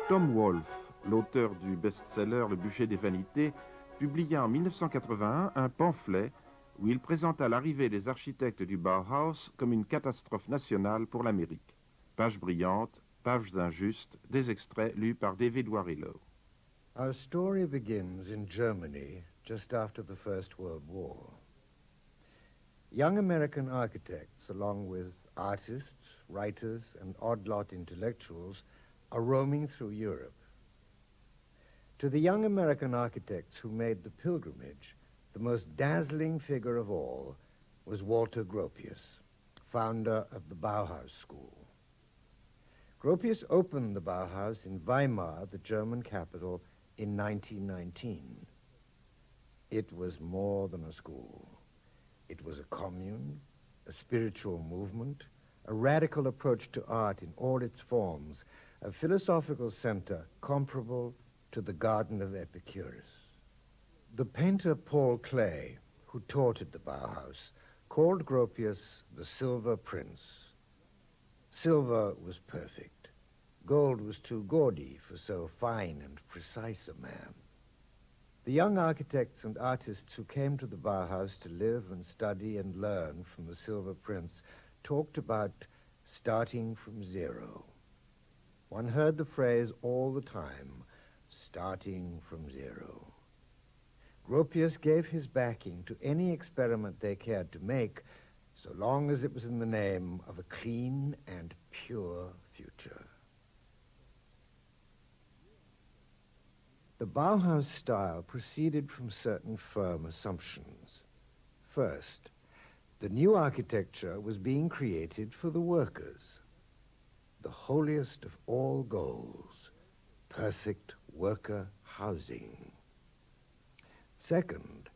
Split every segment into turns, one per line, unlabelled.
Tom Wolfe, l'auteur du best-seller Le bûcher des vanités, publia en 1981 un pamphlet où il présenta l'arrivée des architectes du Bahaus comme une catastrophe nationale pour l'Amérique. Pages brillantes, pages injustes, des extraits lus par David Warrillow.
Our story begins in Germany just after the First World War. Young American architects, along with artists, writers, and odd-lot intellectuals, are roaming through Europe. To the young American architects who made the pilgrimage, the most dazzling figure of all was Walter Gropius, founder of the Bauhaus School. Gropius opened the Bauhaus in Weimar, the German capital, in 1919. It was more than a school. It was a commune, a spiritual movement, a radical approach to art in all its forms, a philosophical center comparable to the Garden of Epicurus. The painter Paul Klee, who taught at the Bauhaus, called Gropius the Silver Prince. Silver was perfect. Gold was too gaudy for so fine and precise a man. The young architects and artists who came to the Bauhaus to live and study and learn from the Silver Prince talked about starting from zero. One heard the phrase all the time, starting from zero. Gropius gave his backing to any experiment they cared to make, so long as it was in the name of a clean and pure future. The Bauhaus style proceeded from certain firm assumptions. First, the new architecture was being created for the workers. The holiest of all goals, perfect worker housing. Second,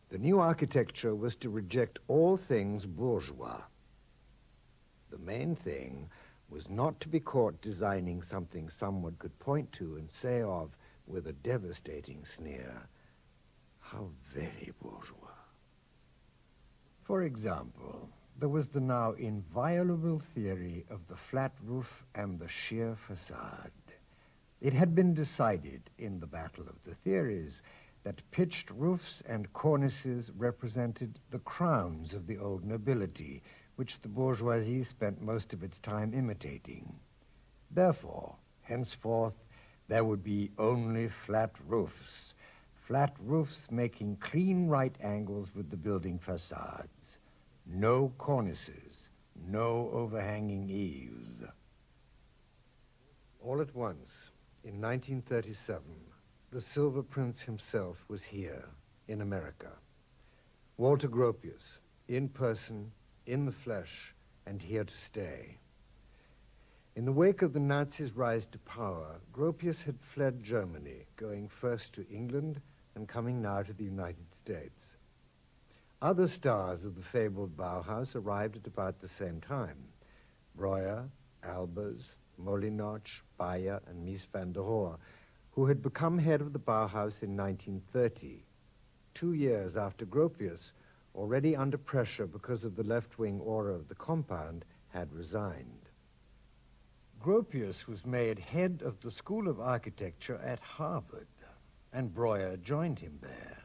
the new architecture was to reject all things bourgeois. The main thing was not to be caught designing something someone could point to and say of with a devastating sneer, how very bourgeois. For example, there was the now inviolable theory of the flat roof and the sheer facade. It had been decided in the battle of the theories that pitched roofs and cornices represented the crowns of the old nobility, which the bourgeoisie spent most of its time imitating. Therefore, henceforth, there would be only flat roofs making clean right angles with the building facades. No cornices, no overhanging eaves. All at once, in 1937, the Silver Prince himself was here, in America. Walter Gropius, in person, in the flesh, and here to stay. In the wake of the Nazis' rise to power, Gropius had fled Germany, going first to England and coming now to the United States. Other stars of the fabled Bauhaus arrived at about the same time. Breuer, Albers, Molinoch, Bayer, and Mies van der Rohe, who had become head of the Bauhaus in 1930, 2 years after Gropius, already under pressure because of the left-wing aura of the compound, had resigned. Gropius was made head of the School of Architecture at Harvard, and Breuer joined him there.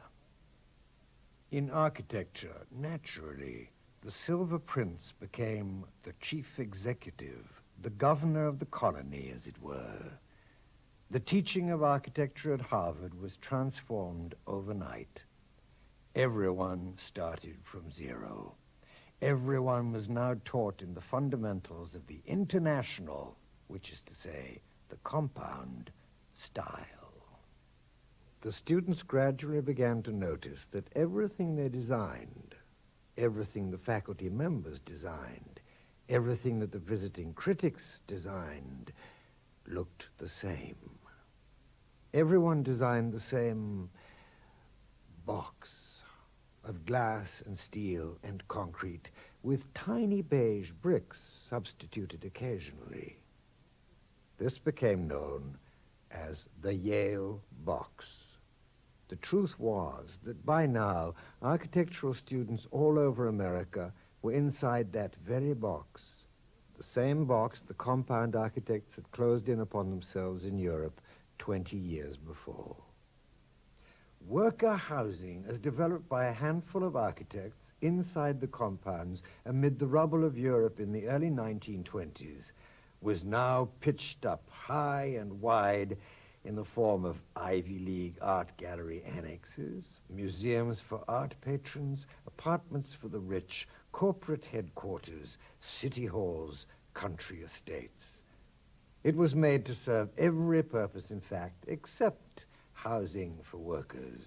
In architecture, naturally, the Silver Prince became the chief executive, the governor of the colony, as it were. The teaching of architecture at Harvard was transformed overnight. Everyone started from zero. Everyone was now taught in the fundamentals of the international, which is to say, the compound, style. The students gradually began to notice that everything they designed, everything the faculty members designed, everything that the visiting critics designed, looked the same. Everyone designed the same box of glass and steel and concrete with tiny beige bricks substituted occasionally. This became known as the Yale box. The truth was that by now, architectural students all over America were inside that very box, the same box the compound architects had closed in upon themselves in Europe 20 years before. Worker housing, as developed by a handful of architects inside the compounds amid the rubble of Europe in the early 1920s, was now pitched up high and wide in the form of Ivy League art gallery annexes, museums for art patrons, apartments for the rich, corporate headquarters, city halls, country estates. It was made to serve every purpose, in fact, except housing for workers.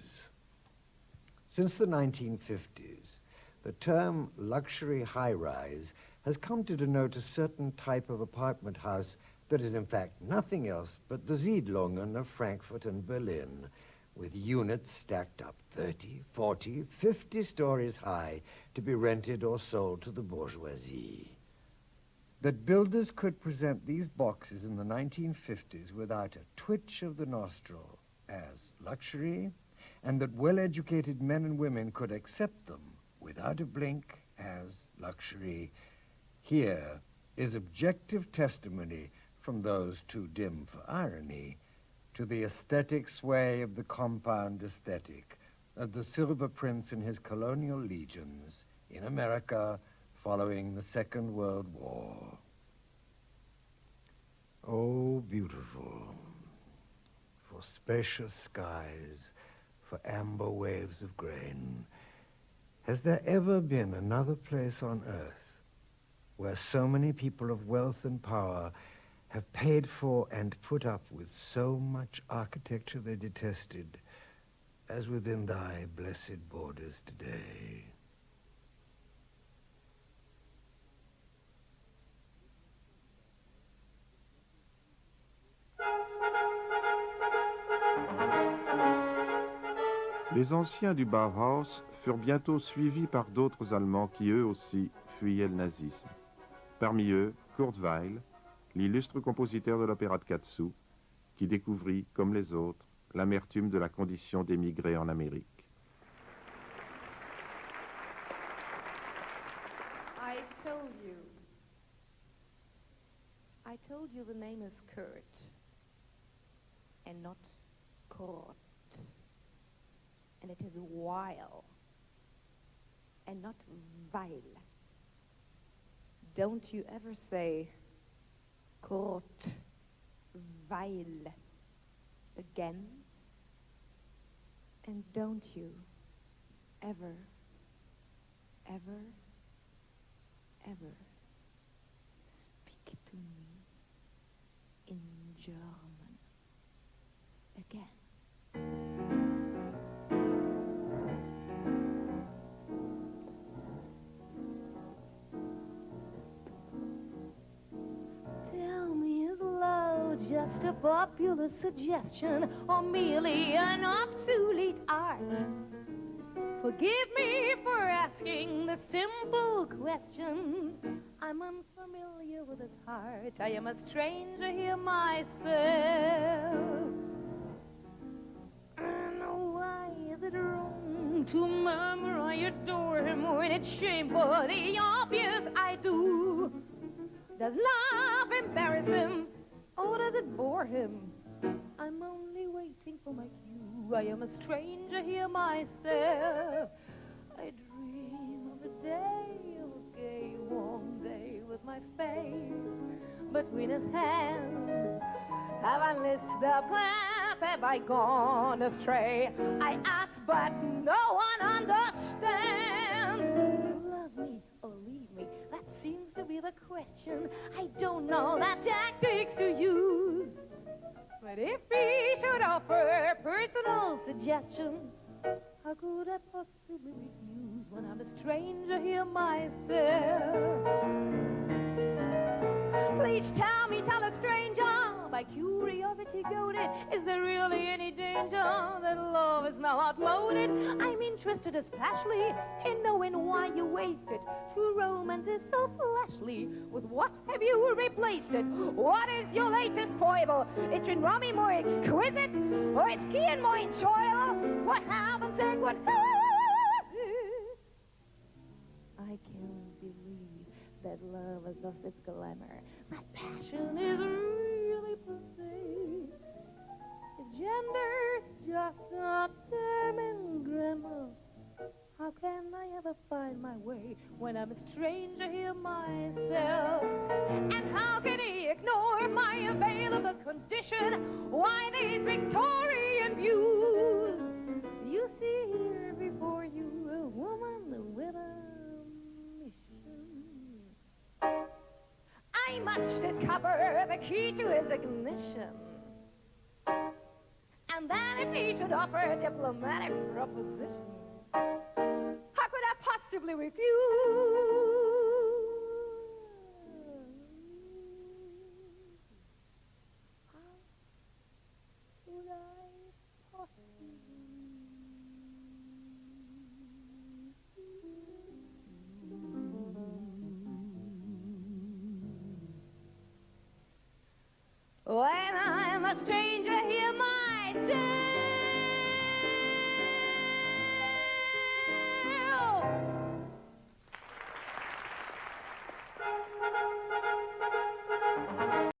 Since the 1950s, the term luxury high-rise has come to denote a certain type of apartment house that is in fact nothing else but the Siedlungen of Frankfurt and Berlin, with units stacked up 30, 40, 50 stories high to be rented or sold to the bourgeoisie. That builders could present these boxes in the 1950s without a twitch of the nostril as luxury, and that well-educated men and women could accept them without a blink as luxury, here is objective testimony from those too dim for irony to the aesthetic sway of the compound aesthetic of the Silver Prince and his colonial legions in America following the Second World War. Oh, beautiful, for spacious skies, for amber waves of grain. Has there ever been another place on earth where so many people of wealth and power have paid for and put up with so much architecture they detested as within thy blessed borders today?
Les anciens du Bahaus furent bientôt suivis par d'autres Allemands qui eux aussi fuyaient le nazisme. Parmi eux, Kurt Weill, l'illustre compositeur de l'opéra de 4 sous, qui découvrit, comme les autres, l'amertume de la condition d'émigré en Amérique.
I told you the name is Kurt, and not Kurt. And it is Weil, and not Weil. Don't you ever say Kurt Weil again. And don't you ever, ever, ever speak to me in German again. Just a popular suggestion or merely an obsolete art? Forgive me for asking the simple question. I'm unfamiliar with his heart. I am a stranger here myself. And why is it wrong to murmur I adore him when it's shameful the obvious I do? Does love embarrass him? Oh, does it bore him? I'm only waiting for my cue. I am a stranger here myself. I dream of a day, of a gay, warm day with my face between his hands. Have I missed the path? Have I gone astray? I ask, but no one understands. Love me or leave me, that seems to be the question. I don't know the tactics to use. But if he should offer personal suggestion, how could I possibly refuse when I'm a stranger here myself? Please tell a stranger, by curiosity goaded, is there really any danger that love is now outmoded? I'm interested especially in knowing why you waste it. True romance is so fleshly. With what have you replaced it? What is your latest foible? It's in rummy more exquisite, or it's keen more enjoyable? For heaven's sake, what is it? I can't believe that love has pathos, its glamour. My passion is really passe. If gender's just a term in grammar, how can I ever find my way when I'm a stranger here myself? And how can he ignore my available condition? Why these Victorian views? You see here before you a woman with a mission. I must discover the key to his ignition. And then if he should offer a diplomatic proposition, how could I possibly refuse? How would I possibly? When I'm a stranger